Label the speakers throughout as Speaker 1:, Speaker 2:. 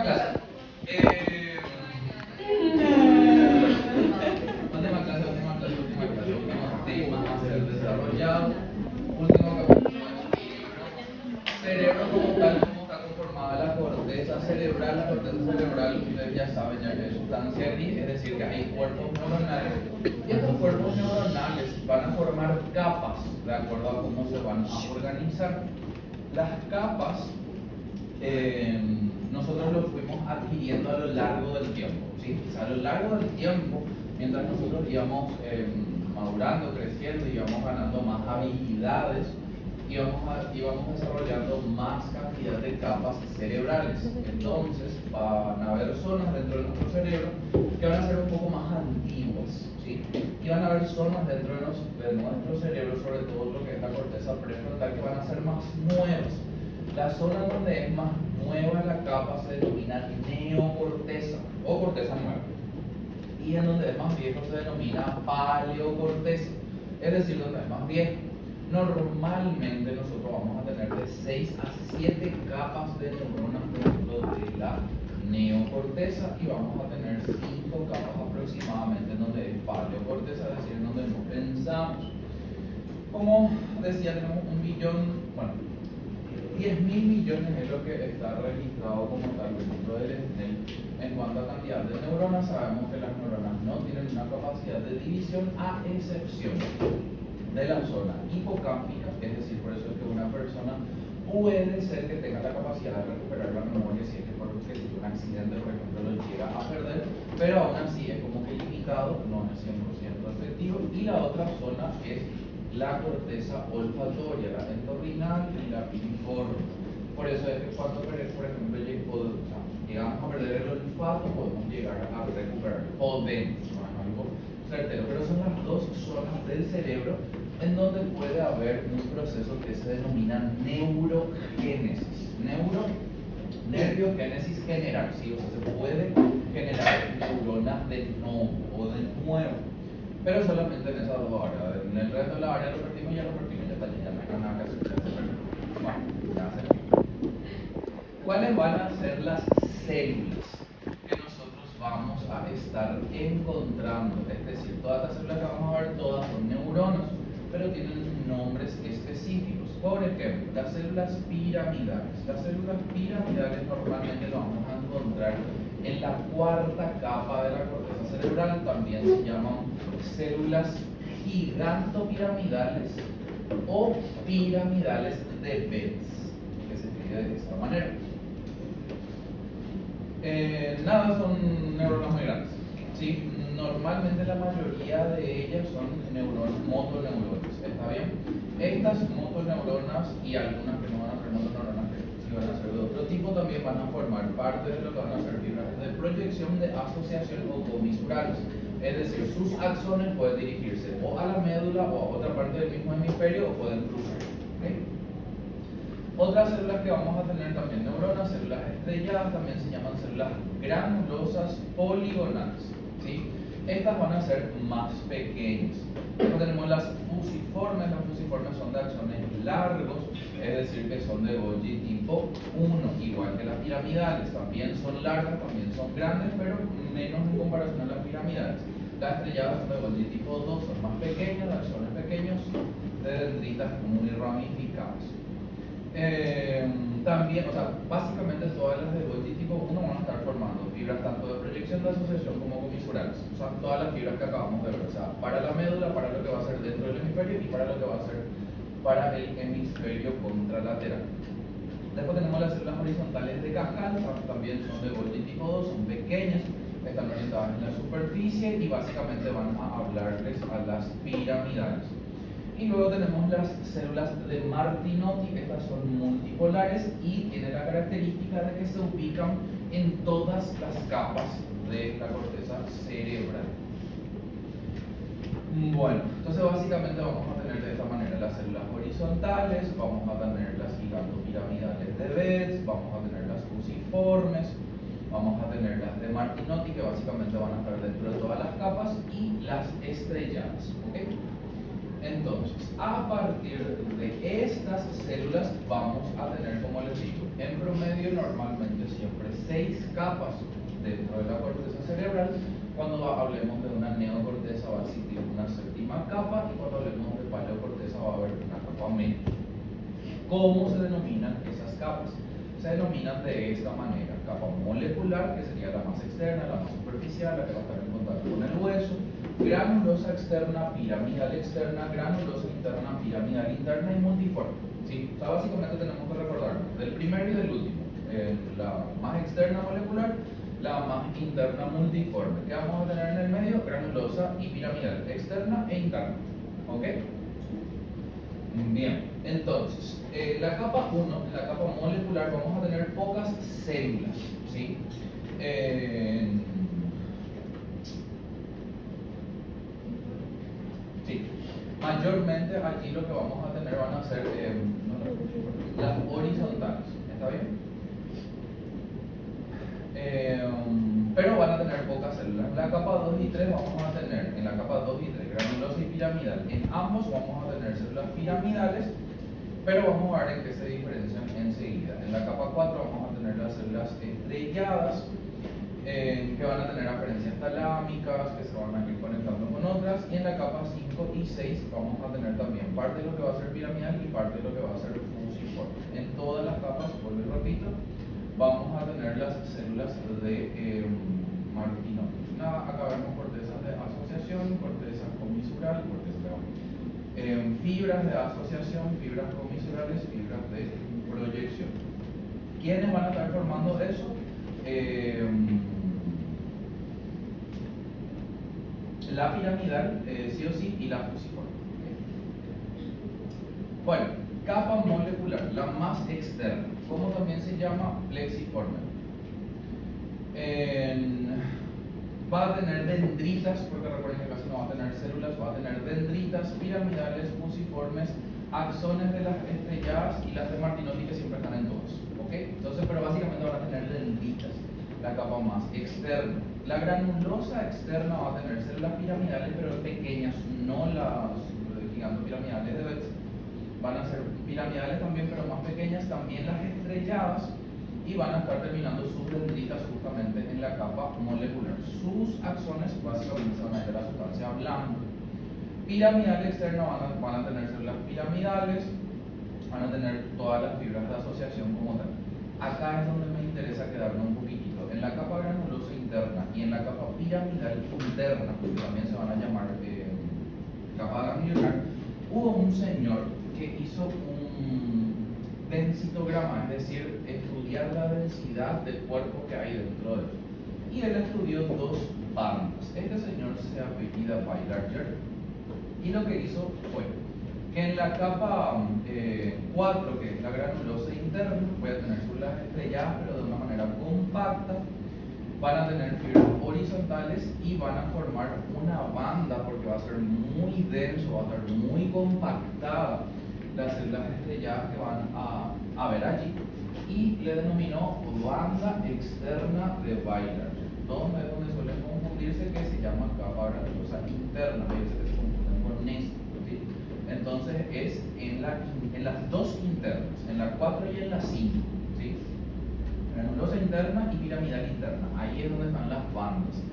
Speaker 1: última clase. Última clase, último tema a ser desarrollado. Último capítulo del libro. Cerebro como tal, cómo está conformada la corteza cerebral. La corteza cerebral, ustedes ya saben, ya que es sustancia gris, es decir, que hay cuerpos neuronales. Y estos cuerpos neuronales van a formar capas de acuerdo a cómo se van a organizar. Las capas nosotros lo fuimos adquiriendo a lo largo del tiempo, ¿sí? O sea, a lo largo del tiempo, mientras nosotros íbamos madurando, creciendo, íbamos ganando más habilidades, íbamos desarrollando más cantidad de capas cerebrales. Entonces van a haber zonas dentro de nuestro cerebro que van a ser un poco más antiguas, ¿sí? Y van a haber zonas dentro de nuestro cerebro, sobre todo lo que es la corteza prefrontal, que van a ser más nuevas. La zona donde es más nueva la capa se denomina neocorteza o corteza nueva, y en donde es más viejo se denomina paleocorteza, es decir, donde es más viejo. Normalmente nosotros vamos a tener de 6 a 7 capas de neuronas dentro de la neocorteza y vamos a tener 5 capas aproximadamente en donde es paleocorteza, es decir, en donde no pensamos. Como decía, tenemos 10.000 millones es lo que está registrado como tal dentro del SNEI. En cuanto a cantidad de neuronas, sabemos que las neuronas no tienen una capacidad de división a excepción de la zona hipocámpica, es decir, por eso es que una persona puede ser que tenga la capacidad de recuperar la memoria si es que por un accidente, por ejemplo, lo llega a perder, pero aún así es como que limitado, no es 100% efectivo. Y la otra zona es la corteza olfatoria, la entorrinal y la piriforme. Por eso es que cuando, por ejemplo, llegamos a perder el olfato, podemos llegar a recuperar. Podemos, no es algo certero, pero son las dos zonas del cerebro en donde puede haber un proceso que se denomina neurogénesis. Neurogénesis general, ¿sí? O sea, se puede generar neuronas de nuevo o de nuevo, pero solamente en esas dos áreas. En el resto de la área lo perdimos, ya está allí, ya no hay nada que hacer. Bueno, ya se perdió. ¿Cuáles van a ser las células que nosotros vamos a estar encontrando? Es decir, todas las células que vamos a ver, todas son neuronas, pero tienen nombres específicos. Por ejemplo, las células piramidales. Las células piramidales normalmente las vamos a encontrar en la cuarta capa de la corteza cerebral. También se llaman células gigantopiramidales o piramidales de Betz, que se escribe de esta manera. Nada, son neuronas muy grandes, ¿sí? Normalmente la mayoría de ellas son motoneuronas, ¿está bien? Estas motoneuronas y algunas que no van a ser motoneuronas, que sí van a ser de otro tipo, también van a formar parte de lo que van a ser fibras de proyección, de asociación o comisurales. Es decir, sus axones pueden dirigirse o a la médula o a otra parte del mismo hemisferio o pueden cruzar, ¿okay? Otras células que vamos a tener también neuronas, células estrelladas, también se llaman células granulosas poligonales, ¿sí? Estas van a ser más pequeñas. Luego tenemos las fusiformes. Las fusiformes son de axones largos, es decir, que son de Golgi tipo 1, igual que las piramidales. También son largas, también son grandes, pero menos en comparación a las piramidales. Las estrelladas son de Golgi tipo 2, son más pequeñas, de axones pequeños, de dendritas muy ramificadas. También, o sea, básicamente todas las de Golgi tipo 1 van a estar formando fibras tanto de proyección, de asociación como comisurales. O sea, todas las fibras que acabamos de ver, o sea, para la médula, para lo que va a ser dentro del hemisferio y para lo que va a ser para el hemisferio contralateral. Después tenemos las células horizontales de Cajal, también son de Golgi tipo 2, son pequeñas, están orientadas en la superficie y básicamente van a hablarles a las piramidales. Y luego tenemos las células de Martinotti. Estas son multipolares y tienen la característica de que se ubican en todas las capas de la corteza cerebral. Bueno, entonces básicamente vamos a tener de esta manera las células horizontales, vamos a tener las gigantopiramidales de Betz, vamos a tener las fusiformes, vamos a tener las de Martinotti, que básicamente van a estar dentro de todas las capas, y las estrelladas, ¿okay? Entonces, a partir de estas células vamos a tener, como les digo, en promedio normalmente siempre 6 capas dentro de la corteza cerebral. Cuando hablemos de una neocorteza va a existir una séptima capa, y cuando hablemos de paleocorteza va a haber una capa media. ¿Cómo se denominan esas capas? Se denominan de esta manera: capa molecular, que sería la más externa, la más superficial, la que va a estar en contacto con el hueso; granulosa externa, piramidal externa, granulosa interna, piramidal interna y multiforme. ¿Sí? O sea, básicamente tenemos que recordarnos del primero y del último: la más externa molecular, la más interna multiforme. ¿Qué vamos a tener en el medio? Granulosa y piramidal, externa e interna. ¿Ok? Bien, entonces, la capa 1, en la capa molecular, vamos a tener pocas células, ¿sí? Sí, mayormente allí lo que vamos a tener van a ser las horizontales, ¿está bien? Pero van a tener pocas células. En la capa 2 y 3 vamos a tener, en la capa 2 y 3, granulosa y piramidal. En ambos vamos a tener células piramidales, pero vamos a ver en qué se diferencian enseguida. En la capa 4 vamos a tener las células estrelladas, que van a tener aferencias talámicas, que se van a ir conectando con otras. Y en la capa 5 y 6 vamos a tener también parte de lo que va a ser piramidal y parte de lo que va a ser fusiforme. En todas las capas, vuelvo y repito, vamos a tener las células de Martinotti. Acá vemos cortezas de asociación, corteza comisural, fibras de asociación, fibras comisurales, fibras de proyección. ¿Quiénes van a estar formando eso? La piramidal, sí o sí, y la fusiforme. Bueno, capa molecular, la más externa, como también se llama plexiforme. Va a tener dendritas, porque recuerden que casi no va a tener células, va a tener dendritas, piramidales, fusiformes, axones de las estrelladas y las de Martinotti, que siempre están en todos. ¿Ok? Entonces, pero básicamente van a tener dendritas, la capa más externa. La granulosa externa va a tener células piramidales, pero pequeñas, no las gigantopiramidales de Betz. Van a ser piramidales también, pero más pequeñas, también las estrelladas, y van a estar terminando sus dendritas justamente en la capa molecular. Sus axones básicamente se van a ir a la sustancia blanca. Piramidal externa van a tener células piramidales, van a tener todas las fibras de asociación como tal. Acá es donde me interesa quedarme un poquitito. En la capa granulosa interna y en la capa piramidal interna, porque también se van a llamar capa ganglionar, hubo un señor que hizo un densitograma, es decir, estudiar la densidad del cuerpo que hay dentro de él. Y él estudió dos bandas. Este señor se apellida Weilarger, y lo que hizo fue que en la capa 4, que es la granulosa interna, voy a tener células estrelladas, pero de una manera compacta. Van a tener fibras horizontales y van a formar una banda, porque va a ser muy denso, va a estar muy compactada las células estrelladas que van a ver allí, y le denominó banda externa de Weilarger, donde suelen confundirse, que se llama capa granulosa interna, a veces se confunden con esto, ¿sí? Entonces es en las dos internas, en la 4 y en la 5, ¿sí? Granulosa interna y piramidal interna, ahí es donde están las bandas.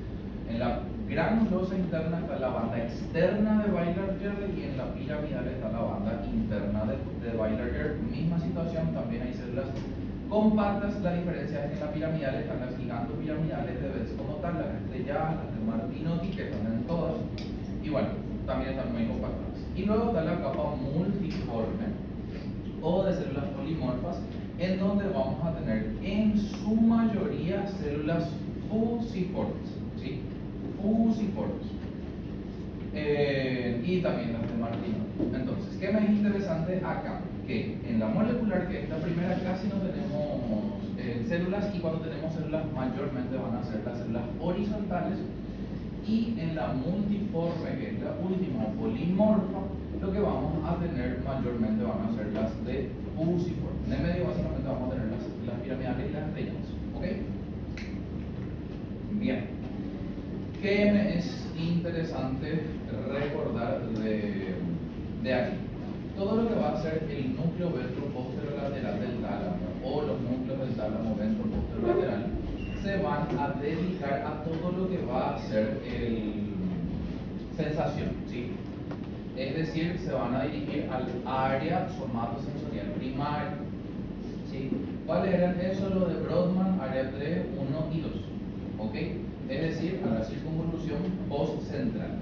Speaker 1: En la granulosa interna está la banda externa de Weilarger, y en la piramidal está la banda interna de Weilarger. Misma situación, también hay células compactas. La diferencia es que en la piramidal están las gigantopiramidales de Betz como tal, las estrelladas, las de Martinotti, que están en todas, y bueno, también están muy compactadas. Y luego está la capa multiforme, o de células polimorfas, en donde vamos a tener en su mayoría células fusiformes, ¿sí? Fusiformes. Y también las de Martinotti. Entonces, ¿qué me es interesante acá? Que en la molecular, que esta primera casi no tenemos células, y cuando tenemos células mayormente van a ser las células horizontales, y en la multiforme, que es la última polimorfa, lo que vamos a tener mayormente van a ser las de fusiforme. En el medio básicamente vamos a tener las piramidales y las estrelladas. ¿Ok? Bien. ¿Qué me es interesante recordar De ahí, todo lo que va a ser el núcleo ventroposterolateral del tálamo o los núcleos del tálamo ventroposterolateral se van a dedicar a todo lo que va a ser el sensación, ¿sí? Es decir, se van a dirigir al área somatosensorial primaria, ¿sí? ¿Cuáles eran eso? Lo de Brodmann, área 3, 1 y 2, ¿ok? Es decir, a la circunvolución postcentral.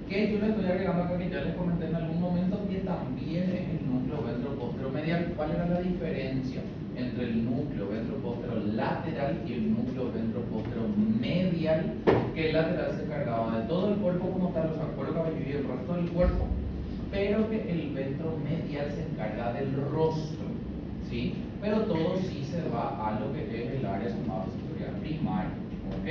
Speaker 1: Que yo le estoy agregando acá que ya les comenté en algún momento que también es el núcleo ventroposteromedial. ¿Cuál era la diferencia entre el núcleo ventroposterolateral y el núcleo ventroposteromedial? Que el lateral se encargaba de todo el cuerpo como tal, o sea, el cuero cabelludo y el resto del cuerpo, pero que el ventromedial se encarga del rostro, ¿sí? Pero todo sí se va a lo que es el área somatosensorial primaria, ¿ok?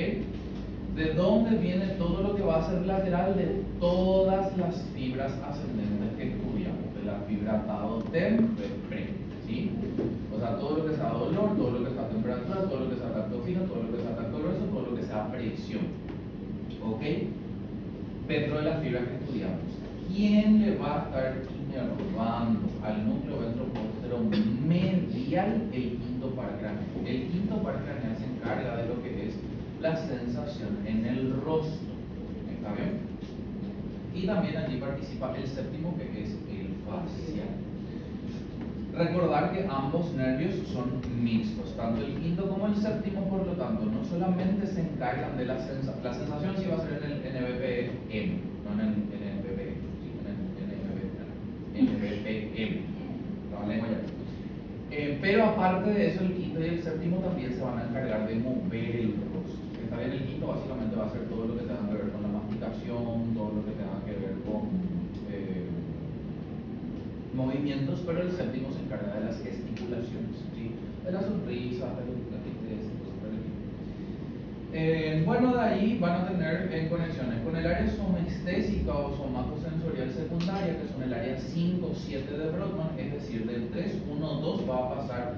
Speaker 1: ¿De dónde viene todo lo que va a ser lateral? De todas las fibras ascendentes que estudiamos, de la fibra tautem-pre, ¿sí? O sea, todo lo que sea dolor, todo lo que sea temperatura, todo lo que sea tacto fino, todo lo que sea tacto grueso, todo lo que sea presión, ¿ok? Dentro de las fibras que estudiamos. ¿Quién le va a estar inervando al núcleo ventroposteromedial? El quinto par craneal. El quinto par craneal se encarga de lo que es la sensación en el rostro, ¿está bien? Y también allí participa el séptimo, que es el facial. Recordar que ambos nervios son mixtos, tanto el quinto como el séptimo, por lo tanto, no solamente se encargan de la sensación, la sensación sí va a ser en el NBPM, no en el NBP, sí, en el NBPM, la lengua ya. Pero aparte de eso, el quinto y el séptimo también se van a encargar de mover el rostro. Está bien, el quinto básicamente va a ser todo lo que tenga que ver con la masticación, todo lo que tenga que ver con movimientos, pero el séptimo se encarga de las gesticulaciones, ¿sí? De la sonrisa, de la tristeza, cosas por el estilo. Bueno, de ahí van a tener conexiones con el área somestésica o somatosensorial secundaria, que son el área 5, 7 de Brodmann, es decir, del 3, 1, 2 va a pasar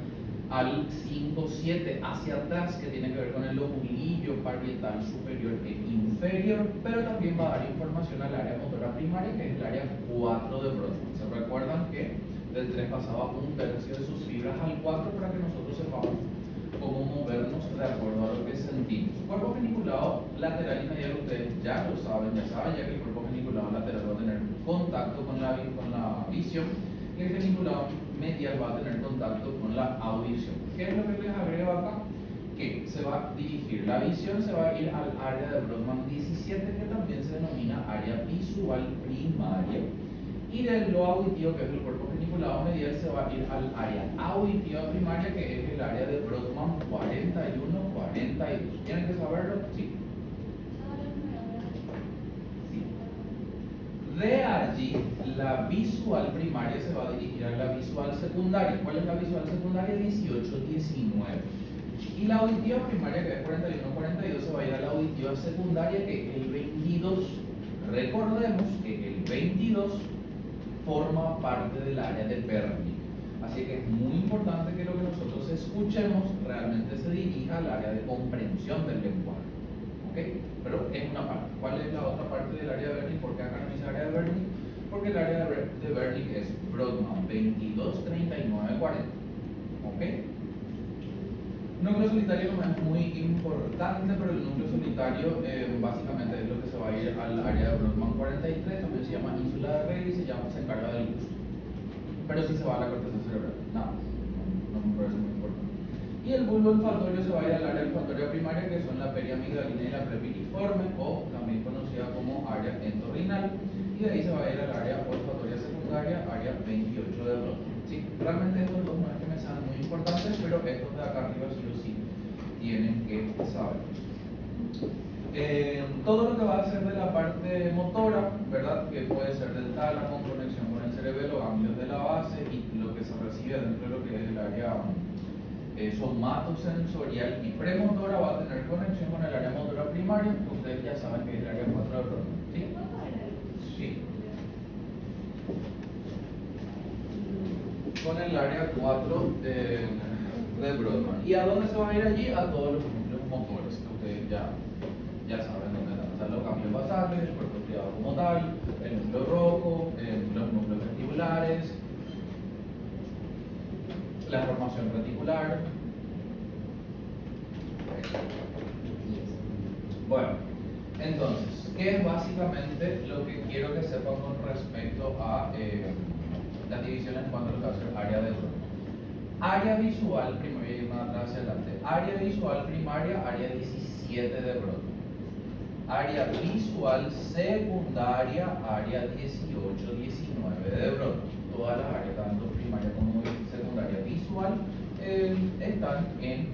Speaker 1: al 5, 7 hacia atrás, que tiene que ver con el lobulillo parietal superior e inferior, pero también va a dar información al área motora primaria, que es el área 4 de Brodmann. ¿Se recuerdan que del 3 pasaba un tercio de sus fibras al 4 para que nosotros sepamos cómo movernos de acuerdo a lo que sentimos? Cuerpo geniculado lateral y medial, ustedes ya lo saben, ya que el cuerpo geniculado lateral va a tener contacto con la visión, y el geniculado medial va a tener contacto con la audición. ¿Qué es lo que les agrego acá? Que se va a dirigir, la visión se va a ir al área de Brodmann 17, que también se denomina área visual primaria, y de lo auditivo, que es el cuerpo geniculado medial, se va a ir al área auditiva primaria, que es el área de Brodmann 41, 42. ¿Tienen que saberlo? Sí. De allí, la visual primaria se va a dirigir a la visual secundaria. ¿Cuál es la visual secundaria? 18, 19. Y la auditiva primaria, que es 41, 42, se va a ir a la auditiva secundaria, que es el 22. Recordemos que el 22 forma parte del área de Wernicke. Así que es muy importante que lo que nosotros escuchemos realmente se dirija al área de comprensión del lenguaje. ¿Ok? Pero es una parte. ¿Cuál es la otra parte del área de Wernicke? ¿Por qué acá no dice área de Wernicke? Porque el área de Wernicke es Brodmann 22, 39, 40. ¿Ok? Núcleo solitario no es muy importante, pero el núcleo solitario básicamente es lo que se va a ir al área de Brodmann 43, también se llama ínsula de Rayleigh y se encarga del gusto. Pero sí se va a la corteza cerebral. Nada, no me parece muy importante. Y el bulbo olfatorio se va a ir al área olfatoria primaria, que son la periamigdalina y la prepiriforme, o también conocida como área entorrinal. Y de ahí se va a ir al área olfatoria secundaria, área 28 de Brodmann. Sí, realmente estos dos no es que me sean muy importantes, pero estos de acá arriba sí o sí tienen que saber. Todo lo que va a ser de la parte motora, ¿verdad? Que puede ser del tálamo, conexión con el cerebelo, ganglios de la base, y lo que se recibe dentro de lo que es el área somatosensorial y premotora, va a tener conexión con el área motora primaria, que ustedes ya saben que es el área 4 de Brodmann. ¿Sí? Sí. Con el área 4 de Brodmann. ¿Y a dónde se va a ir allí? A todos los núcleos motores, que ustedes ya saben dónde están. O sea, los cambios basales, el cuerpo estriado como tal, el núcleo rojo, los núcleos la formación reticular. Bueno, entonces, ¿qué es básicamente lo que quiero que sepan con respecto a las divisiones en cuanto a lo que va a ser área de Broca? Área visual primaria, y una atrás hacia adelante. Área visual primaria, área 17 de Broca. Área visual secundaria, área 18, 19 de Broca. Todas las áreas, tanto primaria como secundaria visual, están en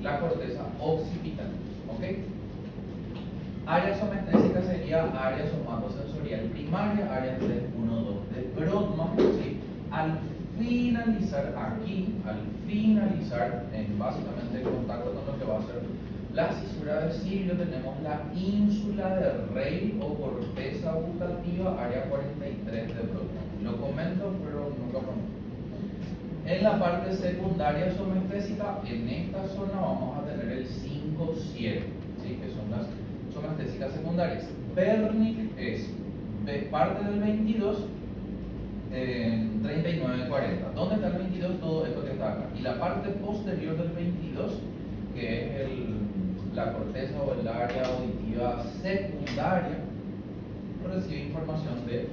Speaker 1: la corteza occipital. ¿Ok? Área somestésica sería área somatosensorial primaria, área 312 de Brodmann. ¿Sí? Al finalizar aquí, básicamente en contacto con lo que va a ser la cisura del cirio, tenemos la ínsula de Rey o corteza gustativa, área 43 de Brodmann. Lo comento, pero nunca prometo. En la parte secundaria somestésica, en esta zona vamos a tener el 5-7, ¿sí? Que son las somestésicas secundarias. Wernicke es parte del 22, 39-40. ¿Dónde está el 22? Todo esto que está acá. Y la parte posterior del 22, que es la corteza o el área auditiva secundaria, recibe información de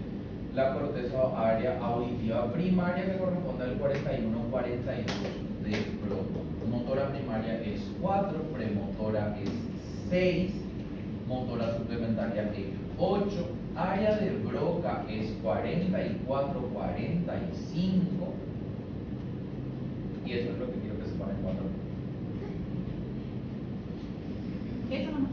Speaker 1: la corteza o área auditiva primaria, que corresponde al 41-42 de Brodmann. Motora primaria es 4, premotora es 6, motora suplementaria es 8, área de Broca es 44-45, y eso es lo que quiero que sepan en 4.
Speaker 2: Eso nomás.